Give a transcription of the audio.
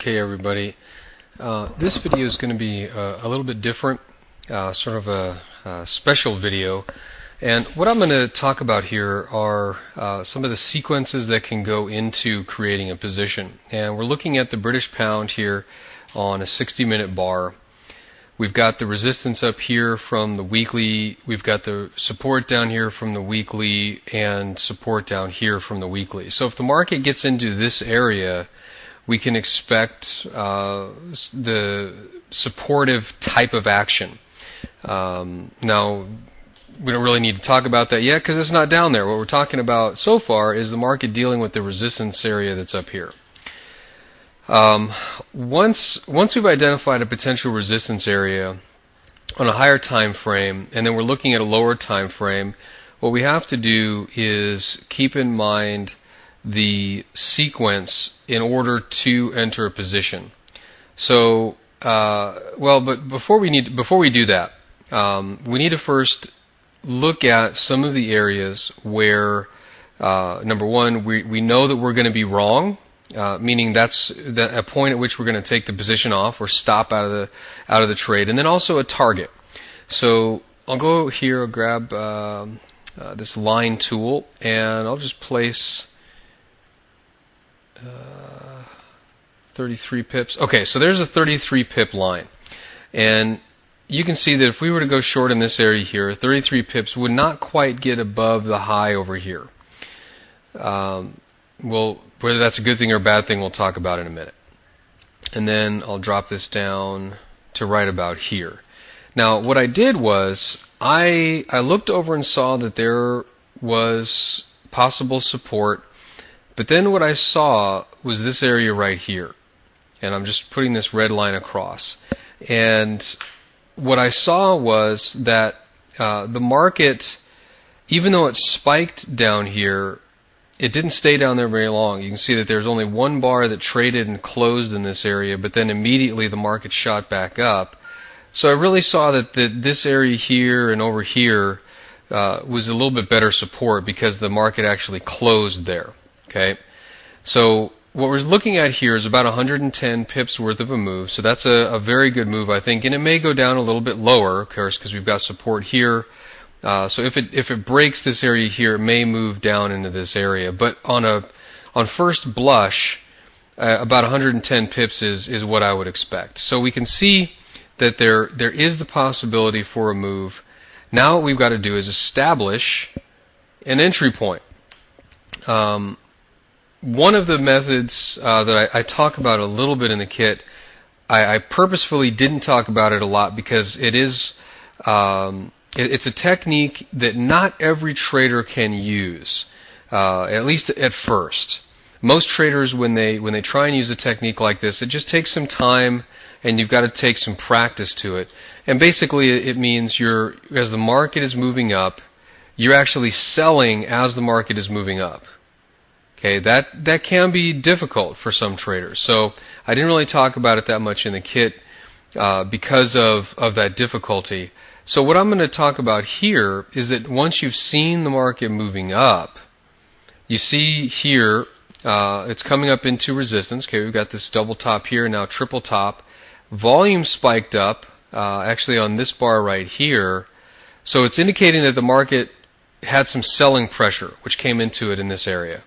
Okay, everybody. This video is going to be a little bit different, sort of a special video. And what I'm going to talk about here are some of the sequences that can go into creating a position. And we're looking at the British pound here on a 60-minute bar. We've got the resistance up here from the weekly, we've got the support down here from the weekly, and support down here from the weekly. So if the market gets into this area, we can expect the supportive type of action. Now, we don't really need to talk about that yet because it's not down there. What we're talking about so far is the market dealing with the resistance area that's up here. Once we've identified a potential resistance area on a higher time frame, and then we're looking at a lower time frame, what we have to do is keep in mind the sequence in order to enter a position. So, but before we do that, we need to first look at some of the areas where, number one, we know that we're going to be wrong, meaning that's a point at which we're going to take the position off or stop out of the trade, and then also a target. So I'll go here, I'll grab this line tool, and I'll just place 33 pips. Okay, so there's a 33 pip line. And you can see that if we were to go short in this area here, 33 pips would not quite get above the high over here. Well, whether that's a good thing or a bad thing, we'll talk about in a minute. And then I'll drop this down to right about here. Now, what I did was I looked over and saw that there was possible support. But then what I saw was this area right here. And I'm just putting this red line across. And what I saw was that the market, even though it spiked down here, it didn't stay down there very long. You can see that there's only one bar that traded and closed in this area, but then immediately the market shot back up. So I really saw that this area here and over here was a little bit better support because the market actually closed there. Okay, so what we're looking at here is about 110 pips worth of a move. So that's a very good move, I think, and it may go down a little bit lower, of course, because we've got support here. So if it breaks this area here, it may move down into this area. But on first blush, about 110 pips is what I would expect. So we can see that there is the possibility for a move. Now what we've got to do is establish an entry point. One of the methods that I talk about a little bit in the kit, I purposefully didn't talk about it a lot because it is it's a technique that not every trader can use, at least at first. Most traders, when they try and use a technique like this, it just takes some time and you've got to take some practice to it. And basically, it means as the market is moving up, you're actually selling as the market is moving up. Okay, that can be difficult for some traders. So I didn't really talk about it that much in the kit because of that difficulty. So what I'm going to talk about here is that once you've seen the market moving up, you see here it's coming up into resistance. Okay, we've got this double top here, now triple top. Volume spiked up actually on this bar right here. So it's indicating that the market had some selling pressure which came into it in this area.